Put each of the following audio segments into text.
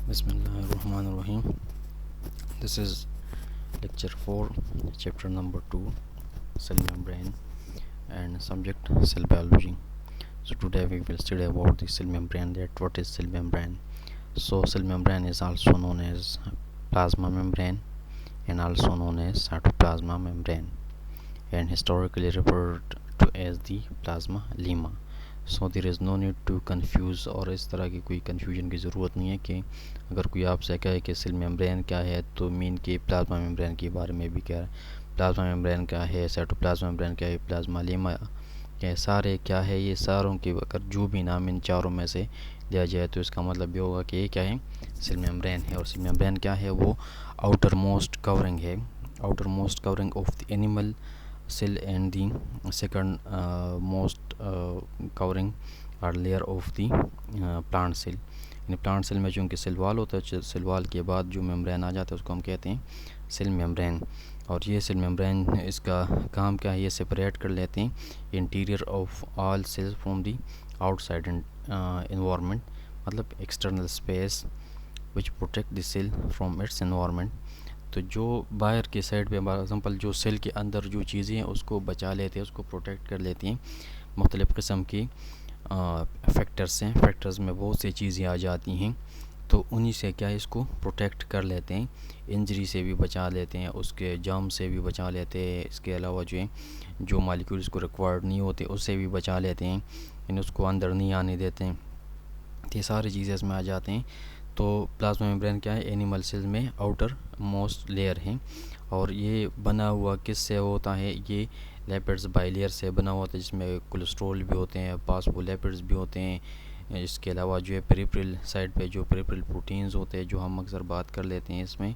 Bismillahirrahmanirrahim. This is lecture 4, chapter number 2, cell membrane, and subject cell biology. So today we will study about the cell membrane. That what is cell membrane? So cell membrane is also known as plasma membrane and also known as cytoplasma membrane, and historically referred to as the plasma lemma. So there is no need to confuse, और इस तरह की कोई confusion की ज़रूरत नहीं है कि अगर कोई आपसे कहे कि सेल मेम्ब्रेन क्या है तो मीन के प्लाज्मा मेम्ब्रेन के बारे में भी कह रहा है। प्लाज्मा मेम्ब्रेन क्या है, साइटोप्लाज्मा मेम्ब्रेन क्या है, प्लाज्मा लेमा क्या है, सारे क्या है, ये सारों के अगर जो भी नाम इन चारों में से लिया जाए तो इसका मतलब ये होगा कि ये क्या है, सेल मेम्ब्रेन है। और सेल मेम्ब्रेन क्या है, वो आउटर मोस्ट कवरिंग है, outer most covering of the animal cell and the second most covering or layer of the plant cell। इन प्लांट सेल में चूँकि सेल वाल होता है, सेल वाल के बाद जो मेम्ब्रेन आ जाता है उसको हम कहते हैं सेल मेम्ब्रेन। और ये सेल मेम्ब्रेन इसका काम क्या है, ये सेपरेट कर लेते हैं interior of all cells from the outside environment, मतलब external space which protect the cell from its environment. तो जो बाहर के साइड पे फॉर एग्ज़ाम्पल जो सेल के अंदर जो चीज़ें हैं उसको बचा लेते हैं, उसको प्रोटेक्ट कर लेती हैं मुख्तलिफ़ किस्म की फैक्टर्स हैं। फैक्टर्स में बहुत सी चीज़ें आ जाती हैं, तो उन्हीं से क्या है, इसको प्रोटेक्ट कर लेते हैं, इंजरी से भी बचा लेते हैं, उसके जर्म से भी बचा लेते हैं। इसके अलावा जो है जो मालिक्यूल्स को रिक्वायर्ड नहीं होते उससे भी बचा लेते हैं, इन उसको अंदर नहीं आने देते हैं। ये सारी चीज़ें इसमें आ जाते हैं। तो प्लाज्मा मेम्ब्रेन क्या है, एनिमल सेल में आउटर मोस्ट लेयर है, और ये बना हुआ किससे होता है, ये लिपिड्स बाइलेयर से बना हुआ होता है, जिसमें कोलेस्ट्रॉल भी होते हैं, फॉस्फोलिपिड्स भी होते हैं। इसके अलावा जो है पेरिफेरल साइड पे जो पेरिफेरल प्रोटीन्स होते हैं जो हम अक्सर बात कर लेते हैं इसमें।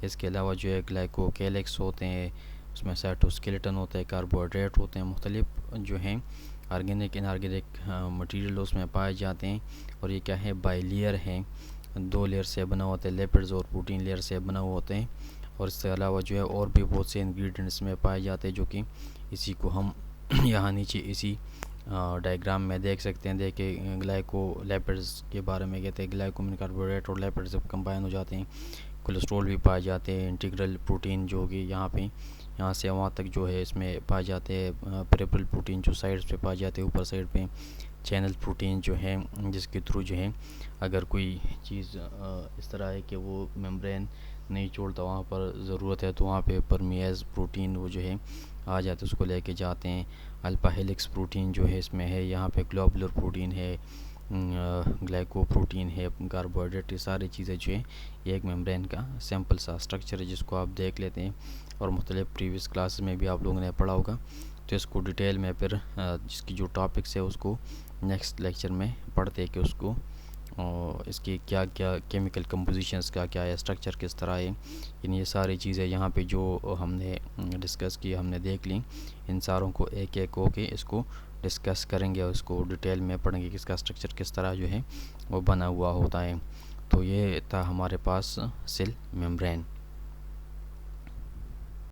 इसके अलावा जो है ग्लाइकोकेलेक्स होते हैं, उसमें साइटोस्केलेटन होता है, कार्बोहाइड्रेट होते हैं, मुख्तलिफ जो हैं ऑर्गेनिक इनऑर्गेनिक मटेरियल उसमें पाए जाते हैं। और ये क्या है, बाइलेयर है, दो लेयर से बना हुआ होता है, लिपिड्स और प्रोटीन लेयर से बना हुआ होते हैं। और इसके अलावा जो है और भी बहुत से इंग्रेडिएंट्स में पाए जाते हैं, जो कि इसी को हम यहाँ नीचे इसी डायग्राम में देख सकते हैं। देखिए ग्लाइकोलिपिड्स के बारे में कहते हैं, ग्लाइकोमिन कार्बोहाइड्रेट और लिपिड्स जब कंबाइन हो जाते हैं, कोलेस्ट्रॉल भी पाए जाते हैं, इंटीग्रल प्रोटीन जो कि यहाँ से वहाँ तक जो है इसमें पाए जाते हैं, पेरिफेरल प्रोटीन जो साइड्स पे पाए जाते हैं, ऊपर साइड पे चैनल प्रोटीन जो है जिसके थ्रू जो है अगर कोई चीज़ इस तरह है कि वो मेम्ब्रेन नहीं छोड़ता, वहाँ पर ज़रूरत है तो वहाँ पे परमिएज प्रोटीन वो जो है आ जाते उसको लेके जाते हैं। अल्फा हेलिक्स प्रोटीन जो है इसमें है, यहाँ पे ग्लोबुलर प्रोटीन है, ग्लाइको प्रोटीन है, कार्बोहाइड्रेट, ये सारी चीज़ें जो है ये एक मेम्ब्रेन का सिंपल सा स्ट्रक्चर है जिसको आप देख लेते हैं। और मुख्तलिफ प्रीवियस क्लासेस में भी आप लोगों ने पढ़ा होगा, तो इसको डिटेल में फिर जिसकी जो टॉपिक्स है उसको नेक्स्ट लेक्चर में पढ़ते हैं कि उसको और इसकी क्या क्या केमिकल कंपोजिशंस का क्या है, स्ट्रक्चर किस तरह है। ये सारी चीज़ें यहाँ पे जो हमने डिस्कस की, हमने देख ली, इन सारों को एक एक होके इसको डिस्कस करेंगे और इसको डिटेल में पढ़ेंगे कि इसका स्ट्रक्चर किस तरह जो है वो बना हुआ होता है। तो ये था हमारे पास सेल मेम्ब्रेन।